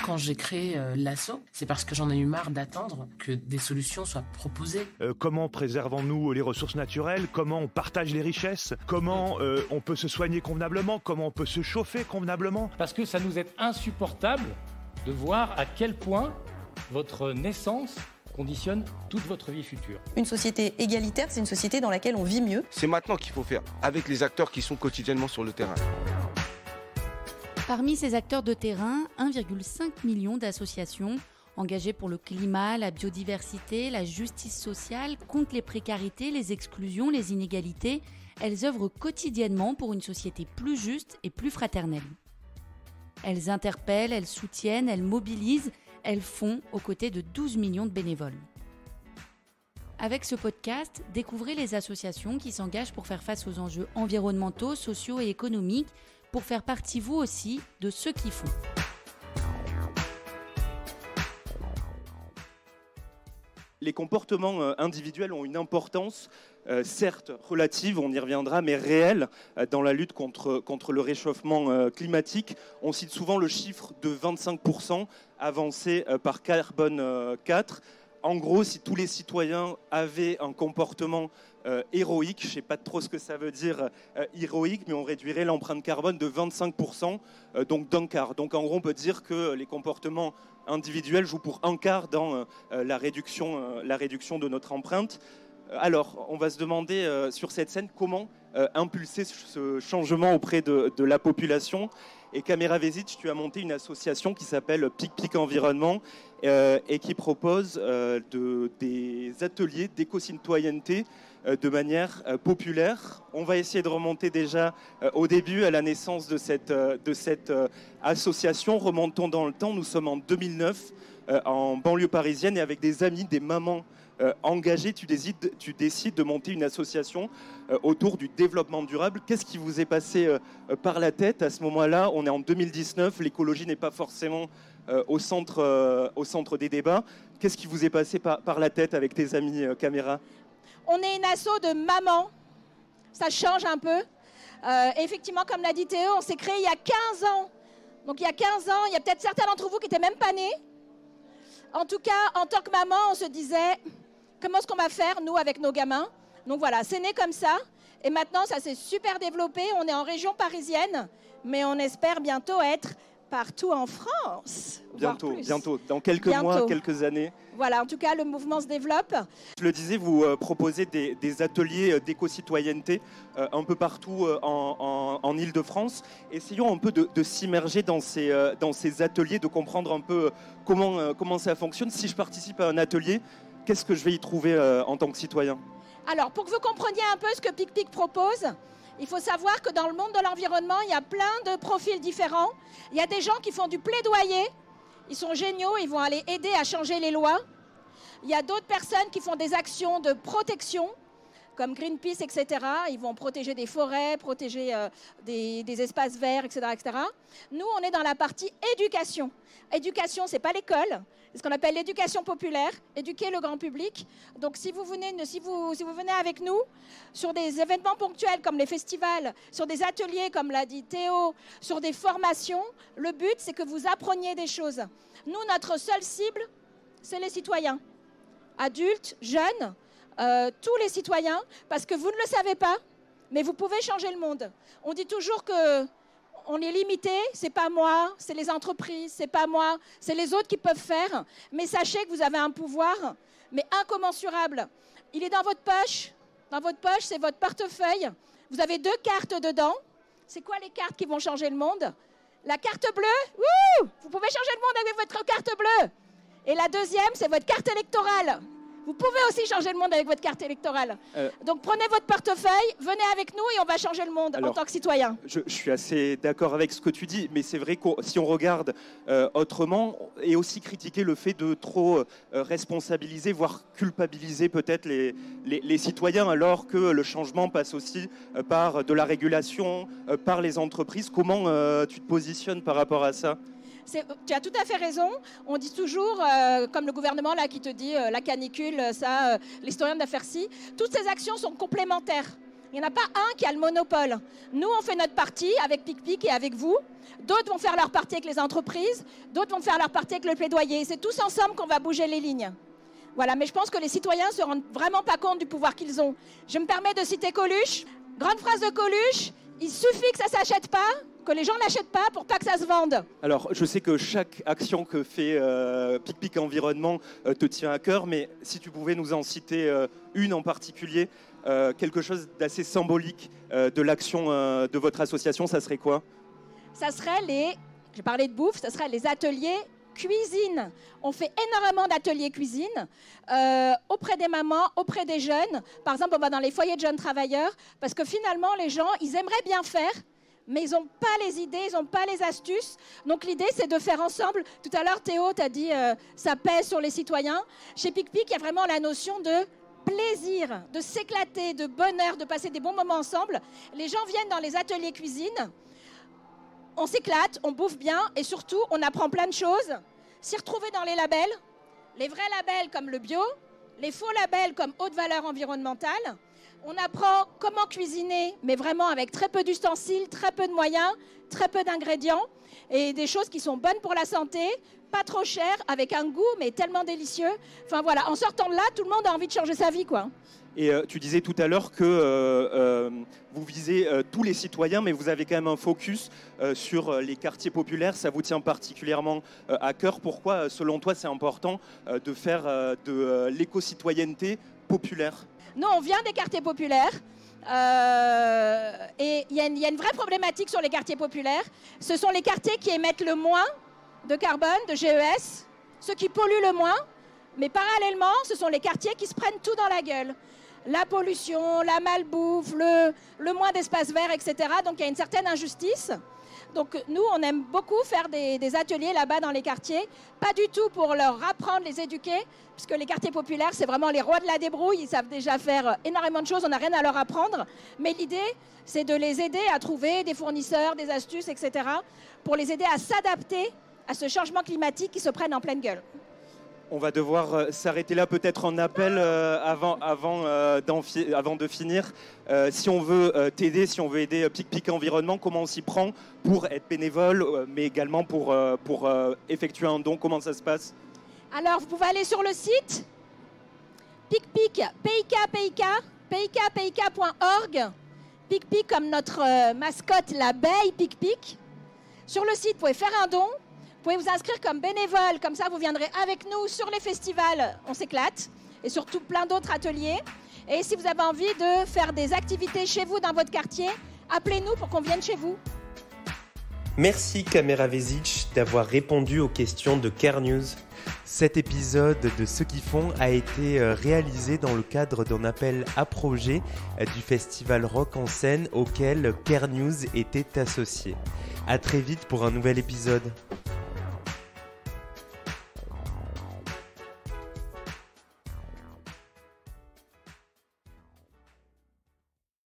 quand j'ai créé l'asso, c'est parce que j'en ai eu marre d'attendre que des solutions soient proposées. Comment préservons-nous les ressources naturelles? Comment on partage les richesses? Comment on peut se soigner convenablement? Comment on peut se chauffer convenablement? Parce que ça nous est insupportable de voir à quel point votre naissance conditionne toute votre vie future. Une société égalitaire, c'est une société dans laquelle on vit mieux. C'est maintenant qu'il faut faire, avec les acteurs qui sont quotidiennement sur le terrain. Parmi ces acteurs de terrain, 1,5 million d'associations engagées pour le climat, la biodiversité, la justice sociale, contre les précarités, les exclusions, les inégalités. Elles œuvrent quotidiennement pour une société plus juste et plus fraternelle. Elles interpellent, elles soutiennent, elles mobilisent, elles font aux côtés de 12 millions de bénévoles. Avec ce podcast, découvrez les associations qui s'engagent pour faire face aux enjeux environnementaux, sociaux et économiques, pour faire partie vous aussi de ceux qui font. Les comportements individuels ont une importance, certes relative, on y reviendra, mais réelle dans la lutte contre le réchauffement climatique. On cite souvent le chiffre de 25% avancé par Carbone 4. En gros, si tous les citoyens avaient un comportement héroïque, je ne sais pas trop ce que ça veut dire héroïque, mais on réduirait l'empreinte carbone de 25%, donc d'un quart. Donc en gros, on peut dire que les comportements individuels jouent pour un quart dans la réduction de notre empreinte. Alors, on va se demander sur cette scène comment impulser ce changement auprès de la population. Et Camera Vezic, tu as monté une association qui s'appelle Pic Environnement et qui propose des ateliers d'éco-citoyenneté de manière populaire. On va essayer de remonter déjà au début, à la naissance de cette association. Remontons dans le temps, nous sommes en 2009 en banlieue parisienne et avec des amis, des mamans engagées, tu décides de monter une association autour du développement durable. Qu'est-ce qui vous est passé par la tête à ce moment-là? On est en 2019, l'écologie n'est pas forcément au centre des débats. Qu'est-ce qui vous est passé par la tête avec tes amis Caméra? On est une asso de mamans, ça change un peu. Effectivement, comme l'a dit Théo, on s'est créé il y a 15 ans. Donc il y a 15 ans, il y a peut-être certains d'entre vous qui n'étaient même pas nés. En tout cas, en tant que maman, on se disait, comment est-ce qu'on va faire, nous, avec nos gamins? Donc voilà, c'est né comme ça. Et maintenant, ça s'est super développé. On est en région parisienne, mais on espère bientôt être partout en France. Bientôt. Dans quelques mois, quelques années. Voilà, en tout cas, le mouvement se développe. Je le disais, vous proposez des ateliers d'éco-citoyenneté un peu partout en Île-de-France. Essayons un peu de s'immerger dans ces ateliers, de comprendre un peu comment ça fonctionne. Si je participe à un atelier, qu'est-ce que je vais y trouver en tant que citoyen? Alors, pour que vous compreniez un peu ce que Pic propose, il faut savoir que dans le monde de l'environnement, il y a plein de profils différents. Il y a des gens qui font du plaidoyer. Ils sont géniaux, ils vont aller aider à changer les lois. Il y a d'autres personnes qui font des actions de protection, comme Greenpeace, etc. Ils vont protéger des forêts, protéger des espaces verts, etc., etc. Nous, on est dans la partie éducation. Éducation, ce n'est pas l'école. C'est ce qu'on appelle l'éducation populaire, éduquer le grand public. Donc si vous venez avec nous sur des événements ponctuels comme les festivals, sur des ateliers comme l'a dit Théo, sur des formations, le but c'est que vous appreniez des choses. Nous, notre seule cible, c'est les citoyens, adultes, jeunes, tous les citoyens, parce que vous ne le savez pas, mais vous pouvez changer le monde. On dit toujours que on est limité, c'est pas moi, c'est les entreprises, c'est pas moi, c'est les autres qui peuvent faire. Mais sachez que vous avez un pouvoir, mais incommensurable. Il est dans votre poche. Dans votre poche, c'est votre portefeuille. Vous avez 2 cartes dedans. C'est quoi les cartes qui vont changer le monde? La carte bleue, vous pouvez changer le monde avec votre carte bleue. Et la deuxième, c'est votre carte électorale. Vous pouvez aussi changer le monde avec votre carte électorale. Donc prenez votre portefeuille, venez avec nous et on va changer le monde en tant que citoyen. Je suis assez d'accord avec ce que tu dis, mais c'est vrai que si on regarde autrement, et aussi critiquer le fait de trop responsabiliser, voire culpabiliser peut-être les citoyens, alors que le changement passe aussi par de la régulation, par les entreprises. Comment tu te positionnes par rapport à ça ? Tu as tout à fait raison. On dit toujours, comme le gouvernement là qui te dit la canicule, ça, l'historien d'affaires ci, toutes ces actions sont complémentaires. Il n'y en a pas un qui a le monopole. Nous, on fait notre partie avec PicPic et avec vous. D'autres vont faire leur partie avec les entreprises. D'autres vont faire leur partie avec le plaidoyer. C'est tous ensemble qu'on va bouger les lignes. Voilà, mais je pense que les citoyens ne se rendent vraiment pas compte du pouvoir qu'ils ont. Je me permets de citer Coluche. Grande phrase de Coluche, il suffit que ça ne s'achète pas, que les gens ne l'achètent pas pour pas que ça se vende. Alors, je sais que chaque action que fait PicPic Environnement te tient à cœur, mais si tu pouvais nous en citer une en particulier, quelque chose d'assez symbolique de l'action de votre association, ça serait quoi? Ça serait j'ai parlé de bouffe, ça serait les ateliers cuisine. On fait énormément d'ateliers cuisine auprès des mamans, auprès des jeunes. Par exemple, on va dans les foyers de jeunes travailleurs parce que finalement, les gens, ils aimeraient bien faire, mais ils n'ont pas les idées, ils n'ont pas les astuces. Donc l'idée, c'est de faire ensemble. Tout à l'heure, Théo, tu as dit ça pèse sur les citoyens. Chez PicPic, il y a vraiment la notion de plaisir, de s'éclater, de bonheur, de passer des bons moments ensemble. Les gens viennent dans les ateliers cuisine. On s'éclate, on bouffe bien et surtout, on apprend plein de choses. S'y retrouver dans les labels, les vrais labels comme le bio, les faux labels comme haute valeur environnementale. On apprend comment cuisiner, mais vraiment avec très peu d'ustensiles, très peu de moyens, très peu d'ingrédients et des choses qui sont bonnes pour la santé, pas trop chères, avec un goût mais tellement délicieux. Enfin voilà, en sortant de là, tout le monde a envie de changer sa vie, quoi. Et tu disais tout à l'heure que vous visez tous les citoyens, mais vous avez quand même un focus sur les quartiers populaires. Ça vous tient particulièrement à cœur. Pourquoi, selon toi, c'est important de faire de l'éco-citoyenneté populaire? Nous, on vient des quartiers populaires. Et il y a une vraie problématique sur les quartiers populaires. Ce sont les quartiers qui émettent le moins de carbone, de GES, ceux qui polluent le moins. Mais parallèlement, ce sont les quartiers qui se prennent tout dans la gueule. La pollution, la malbouffe, le moins d'espace vert, etc. Donc il y a une certaine injustice. Donc nous, on aime beaucoup faire des ateliers là-bas dans les quartiers. Pas du tout pour leur apprendre, les éduquer, puisque les quartiers populaires, c'est vraiment les rois de la débrouille. Ils savent déjà faire énormément de choses, on n'a rien à leur apprendre. Mais l'idée, c'est de les aider à trouver des fournisseurs, des astuces, etc. pour les aider à s'adapter à ce changement climatique qui se prenne en pleine gueule. On va devoir s'arrêter là, peut-être en appel avant de finir. Si on veut t'aider, si on veut aider PicPic Environnement, comment on s'y prend pour être bénévole, mais également pour effectuer un don? Comment ça se passe? Alors, vous pouvez aller sur le site PicPic, PIK.org. PicPic comme notre mascotte, l'abeille PicPic. Sur le site, vous pouvez faire un don. Vous pouvez vous inscrire comme bénévole, comme ça vous viendrez avec nous sur les festivals, on s'éclate, et surtout plein d'autres ateliers. Et si vous avez envie de faire des activités chez vous, dans votre quartier, appelez-nous pour qu'on vienne chez vous. Merci Kamera Vezic d'avoir répondu aux questions de Care News. Cet épisode de Ceux qui font a été réalisé dans le cadre d'un appel à projet du festival Rock en scène auquel Care News était associé. À très vite pour un nouvel épisode.